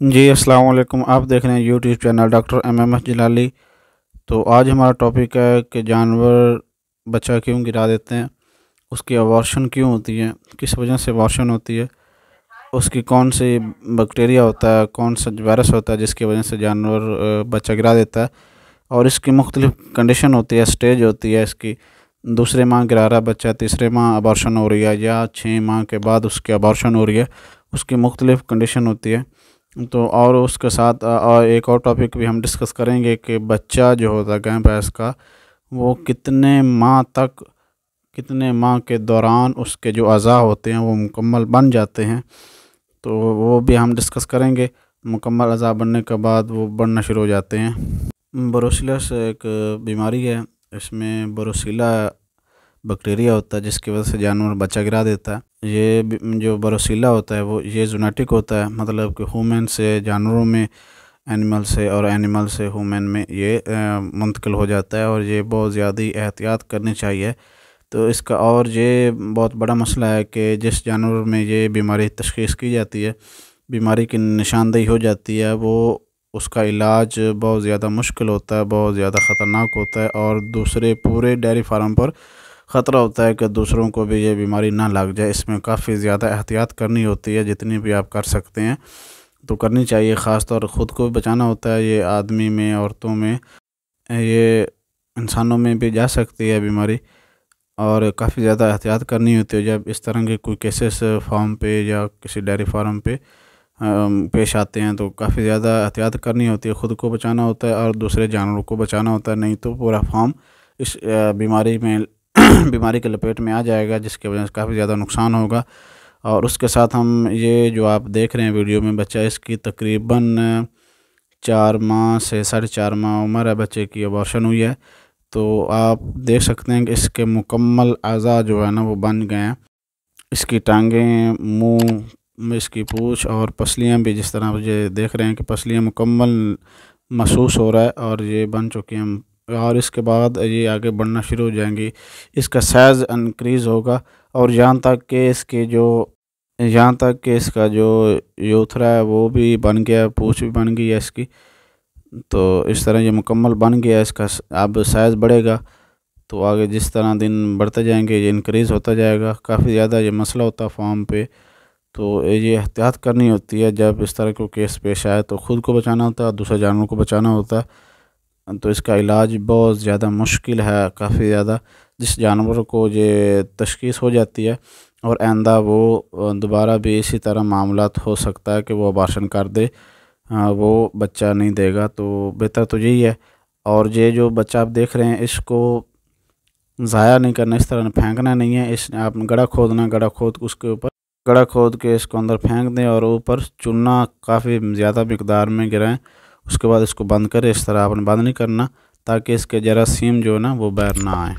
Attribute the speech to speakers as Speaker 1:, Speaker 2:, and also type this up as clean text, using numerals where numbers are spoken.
Speaker 1: जी अस्सलाम वालेकुम। आप देख रहे हैं यूट्यूब चैनल डॉक्टर एमएमएस जलाली। तो आज हमारा टॉपिक है कि जानवर बच्चा क्यों गिरा देते हैं, उसकी अबॉर्शन क्यों होती है, किस वजह से अबॉर्शन होती है, उसकी कौन सी बैक्टीरिया होता है, कौन सा वायरस होता है जिसकी वजह से जानवर बच्चा गिरा देता है, और इसकी मुख्तलिफ कंडीशन होती है, स्टेज होती है इसकी। दूसरे माह गिरा रहा बच्चा, तीसरे माह अबॉर्शन हो रही है, या 6 माह के बाद उसकी अबॉर्शन हो रही है, उसकी मुख्तलिफ कंडीशन होती है। तो और उसके साथ और एक और टॉपिक भी हम डिस्कस करेंगे कि बच्चा जो होता है गाय भैंस का, वो कितने माह के दौरान उसके जो अज़ा होते हैं वो मुकम्मल बन जाते हैं। तो वो भी हम डिस्कस करेंगे। मुकम्मल अज़ा बनने के बाद वो बढ़ना शुरू हो जाते हैं। ब्रुसेलोसिस एक बीमारी है, इसमें ब्रुसेला बैक्टीरिया होता है जिसकी वजह से जानवर बच्चा गिरा देता है। जो ब्रुसेला होता है वो ये जेनेटिक होता है, मतलब कि ह्यूमन से जानवरों में, एनिमल से, और एनिमल से ह्यूमन में ये मुंतकिल हो जाता है, और ये बहुत ज़्यादा एहतियात करनी चाहिए। तो इसका और ये बहुत बड़ा मसला है कि जिस जानवर में ये बीमारी तशख़ीस की जाती है, बीमारी की निशानदेही हो जाती है, वो उसका इलाज बहुत ज़्यादा मुश्किल होता है, बहुत ज़्यादा ख़तरनाक होता है, और दूसरे पूरे डेयरी फार्म पर ख़तरा होता है कि दूसरों को भी ये बीमारी ना लग जाए। इसमें काफ़ी ज़्यादा एहतियात करनी होती है, जितनी भी आप कर सकते हैं तो करनी चाहिए। ख़ास तौर ख़ुद को भी बचाना होता है। ये आदमी में, औरतों में, ये इंसानों में भी जा सकती है बीमारी, और काफ़ी ज़्यादा एहतियात करनी होती है। जब इस तरह के कोई केसेस फार्म पे या किसी डेयरी फार्म पे पेश आते हैं तो काफ़ी ज़्यादा एहतियात करनी होती है। ख़ुद को बचाना होता है और दूसरे जानवरों को बचाना होता है, नहीं तो पूरा फार्म इस बीमारी में बीमारी के लपेट में आ जाएगा, जिसकी वजह से काफ़ी ज़्यादा नुकसान होगा। और उसके साथ हम ये जो आप देख रहे हैं वीडियो में बच्चा, इसकी तकरीबन 4 माह से 4.5 माह उम्र है बच्चे की, अबॉर्शन हुई है। तो आप देख सकते हैं कि इसके मुकम्मल अज़ा जो है ना वो बन गए हैं। इसकी टांगें, मुंह में इसकी पूँछ और पसलियाँ भी, जिस तरह ये देख रहे हैं कि पसलियाँ मुकम्मल महसूस हो रहा है और ये बन चुकी हैं, और इसके बाद ये आगे बढ़ना शुरू हो जाएंगी। इसका साइज़ इनक्रीज़ होगा, और यहाँ तक कि इसका जो यूथरा है वो भी बन गया, पूँछ भी बन गई है इसकी। तो इस तरह ये मुकम्मल बन गया, इसका अब साइज़ बढ़ेगा। तो आगे जिस तरह दिन बढ़ते जाएंगे ये इनक्रीज़ होता जाएगा। काफ़ी ज़्यादा ये मसला होता है फार्म पे, तो ये एहतियात करनी होती है। जब इस तरह के केस पेश आए तो ख़ुद को बचाना होता है, दूसरे जानवरों को बचाना होता है। तो इसका इलाज बहुत ज़्यादा मुश्किल है, काफ़ी ज़्यादा। जिस जानवर को ये तशख़ीस हो जाती है और आइंदा वो दोबारा भी इसी तरह मामलात हो सकता है कि वो अबॉर्शन कर दे, वो बच्चा नहीं देगा। तो बेहतर तो यही है। और ये जो बच्चा आप देख रहे हैं, इसको ज़ाया नहीं करना, इस तरह फेंकना नहीं है। इस आप गड्ढा खोदना, गड्ढा खोद के इसको अंदर फेंक दें, और ऊपर चूना काफ़ी ज़्यादा मकदार में गिराएं। उसके बाद इसको बंद करें। इस तरह आपने बंद नहीं करना, ताकि इसके जरासीम जो है ना वो बाहर ना आए।